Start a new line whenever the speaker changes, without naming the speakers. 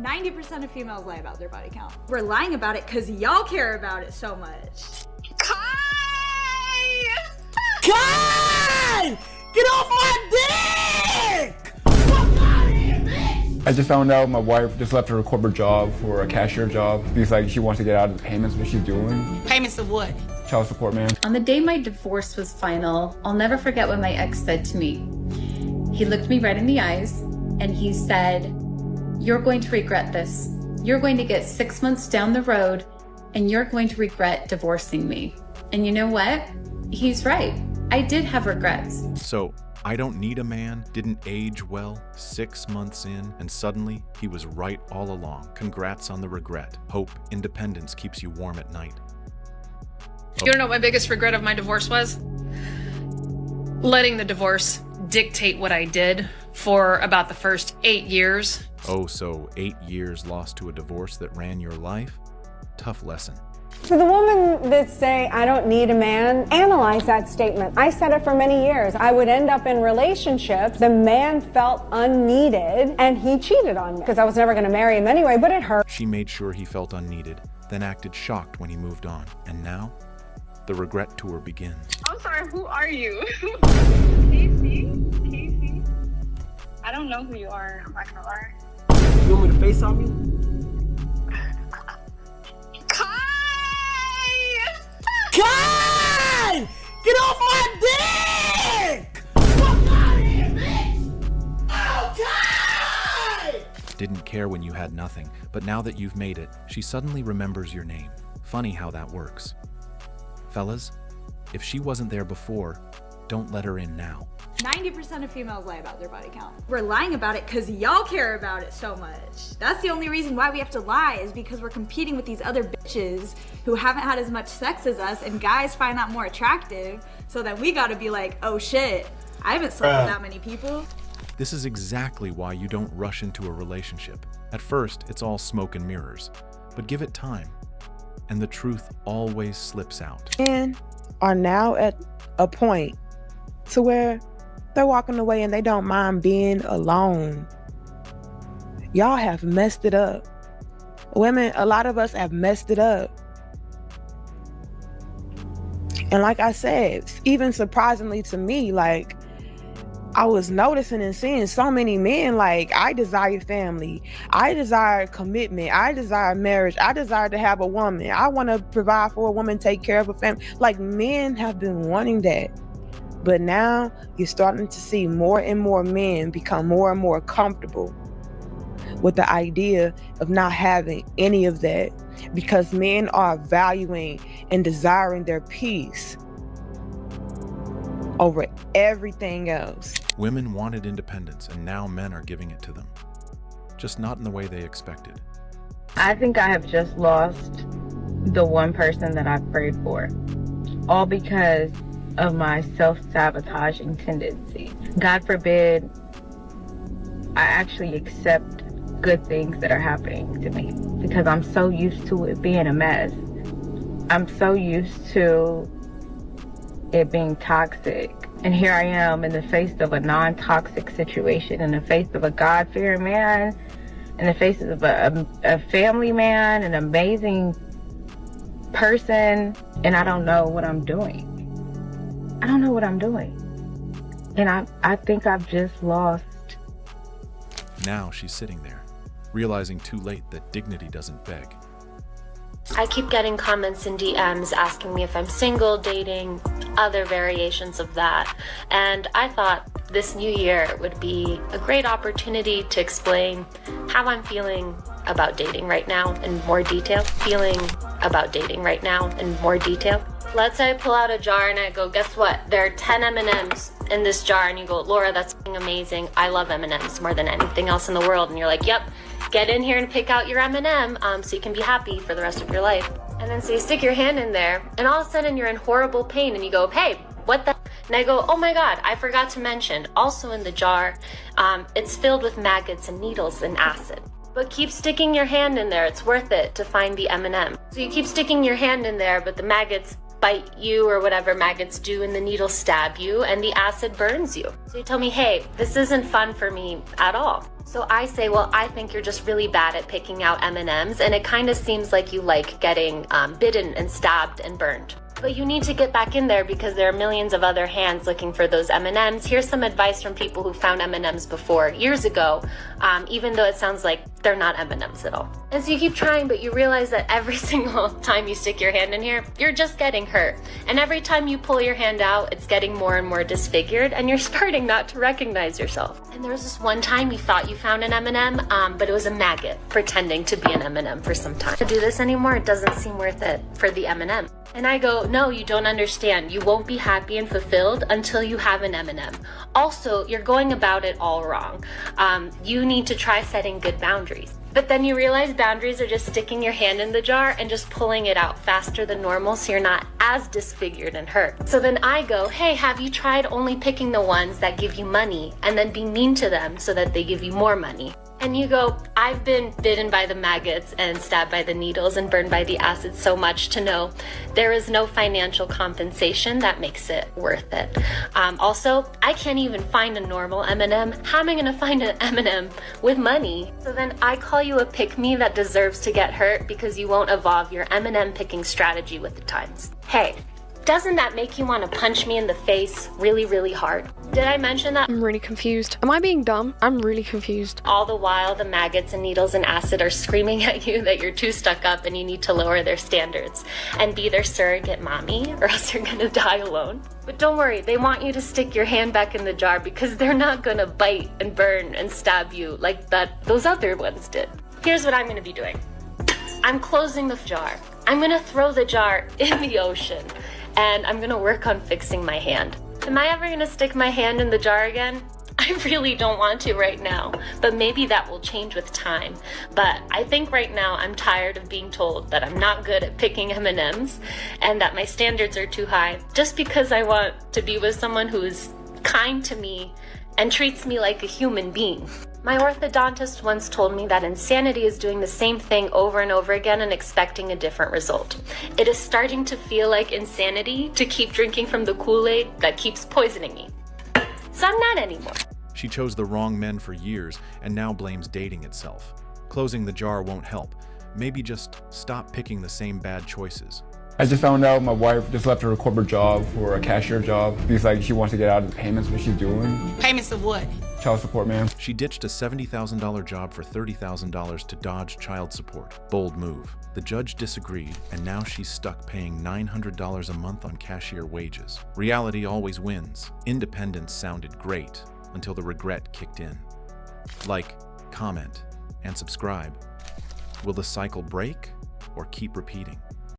90% of females lie about their body count. We're lying about it because y'all care about it so much.
Kai!
Kai! Get off my dick! Fuck out of here, bitch!
I just found out my wife just left her corporate job for a cashier job because like she wants to get out of the payments what she's doing.
Payments of what?
Child support, man.
On the day my divorce was final, I'll never forget what my ex said to me. He looked me right in the eyes and he said, "You're going to regret this. You're going to get 6 months down the road and you're going to regret divorcing me." And you know what? He's right. I did have regrets.
So, I don't need a man didn't age well 6 months in, and suddenly he was right all along. Congrats on the regret. Hope independence keeps you warm at night.
You wanna know what my biggest regret of my divorce was? Letting the divorce dictate what I did for about the first 8 years.
Oh, so 8 years lost to a divorce that ran your life? Tough lesson.
To the woman that say, I don't need a man, analyze that statement. I said it for many years. I would end up in relationships. The man felt unneeded and he cheated on me because I was never going to marry him anyway, but it hurt.
She made sure he felt unneeded, then acted shocked when he moved on. And now, the regret tour begins.
I'm sorry, who are you? Casey? Casey? I don't know who you are, I'm not gonna lie.
You want me to FaceTime me? Kai! Get off my dick! Fuck out of here, bitch! Oh, Kai!
Didn't care when you had nothing, but now that you've made it, she suddenly remembers your name. Funny how that works. Fellas, if she wasn't there before, don't let her in now.
90% of females lie about their body count. We're lying about it because y'all care about it so much. That's the only reason why we have to lie, is because we're competing with these other bitches who haven't had as much sex as us, and guys find that more attractive, so that we gotta be like, oh shit, I haven't slept with that many people.
This is exactly why you don't rush into a relationship. At first, it's all smoke and mirrors, but give it time, and the truth always slips out.
Men are now at a point to where they're walking away and they don't mind being alone. Y'all have messed it up. Women, a lot of us have messed it up. And like I said, even surprisingly to me, like, I was noticing and seeing so many men, like, I desire family. I desire commitment. I desire marriage. I desire to have a woman. I want to provide for a woman, take care of a family. Like, men have been wanting that. But now you're starting to see more and more men become more and more comfortable with the idea of not having any of that, because men are valuing and desiring their peace over everything else.
Women wanted independence, and now men are giving it to them. Just not in the way they expected.
I think I have just lost the one person that I prayed for, all because of my self-sabotaging tendencies. God forbid I actually accept good things that are happening to me, because I'm so used to it being a mess. I'm so used to it being toxic. And here I am in the face of a non-toxic situation, in the face of a God-fearing man, in the face of a family man, an amazing person, and I don't know what I'm doing. I don't know what I'm doing. And I think I've just lost.
Now she's sitting there, realizing too late that dignity doesn't beg.
I keep getting comments and DMs asking me if I'm single, dating, other variations of that. And I thought this new year would be a great opportunity to explain how I'm feeling about dating right now in more detail. Let's say I pull out a jar and I go, guess what? There are 10 M&Ms in this jar. And you go, Laura, that's amazing. I love M&Ms more than anything else in the world. And you're like, yep, get in here and pick out your M&M so you can be happy for the rest of your life. And then so you stick your hand in there and all of a sudden you're in horrible pain and you go, hey, what the? And I go, oh my God, I forgot to mention, also in the jar, it's filled with maggots and needles and acid. But keep sticking your hand in there. It's worth it to find the M&M. So you keep sticking your hand in there, but the maggots bite you or whatever maggots do, and the needles stab you and the acid burns you. So you tell me, hey, this isn't fun for me at all. So I say, well, I think you're just really bad at picking out M&Ms, and it kind of seems like you like getting bitten and stabbed and burned. But you need to get back in there because there are millions of other hands looking for those M&Ms. Here's some advice from people who found M&Ms before years ago, even though it sounds like they're not M&Ms at all. And so you keep trying, but you realize that every single time you stick your hand in here, you're just getting hurt. And every time you pull your hand out, it's getting more and more disfigured, and you're starting not to recognize yourself. And there was this one time you thought you found an M&M, but it was a maggot pretending to be an M&M for some time. To do this anymore, it doesn't seem worth it for the M&M. And I go, no, you don't understand. You won't be happy and fulfilled until you have an M&M. Also, you're going about it all wrong. You need to try setting good boundaries. But then you realize boundaries are just sticking your hand in the jar and just pulling it out faster than normal so you're not as disfigured and hurt. So then I go, hey, have you tried only picking the ones that give you money and then be mean to them so that they give you more money? And you go, I've been bitten by the maggots and stabbed by the needles and burned by the acid so much to know there is no financial compensation that makes it worth it. Also, I can't even find a normal M&M. How am I gonna find an M&M with money? So then I call you a pick-me that deserves to get hurt because you won't evolve your M&M picking strategy with the times. Hey, doesn't that make you want to punch me in the face really, really hard? Did I mention that?
I'm really confused. Am I being dumb? I'm really confused.
All the while, the maggots and needles and acid are screaming at you that you're too stuck up and you need to lower their standards and be their surrogate mommy, or else you're gonna die alone. But don't worry, they want you to stick your hand back in the jar because they're not gonna bite and burn and stab you like those other ones did. Here's what I'm gonna be doing. I'm closing the jar. I'm gonna throw the jar in the ocean, and I'm gonna work on fixing my hand. Am I ever gonna stick my hand in the jar again? I really don't want to right now, but maybe that will change with time. But I think right now I'm tired of being told that I'm not good at picking M&Ms and that my standards are too high just because I want to be with someone who is kind to me and treats me like a human being. My orthodontist once told me that insanity is doing the same thing over and over again and expecting a different result. It is starting to feel like insanity to keep drinking from the Kool-Aid that keeps poisoning me. So I'm not anymore.
She chose the wrong men for years and now blames dating itself. Closing the jar won't help. Maybe just stop picking the same bad choices.
I just found out my wife just left her corporate job for a cashier job because she wants to get out of the payments what she's doing.
Payments of what?
Child support, man.
She ditched a $70,000 job for $30,000 to dodge child support. Bold move. The judge disagreed, and now she's stuck paying $900 a month on cashier wages. Reality always wins. Independence sounded great until the regret kicked in. Like, comment, and subscribe. Will the cycle break or keep repeating?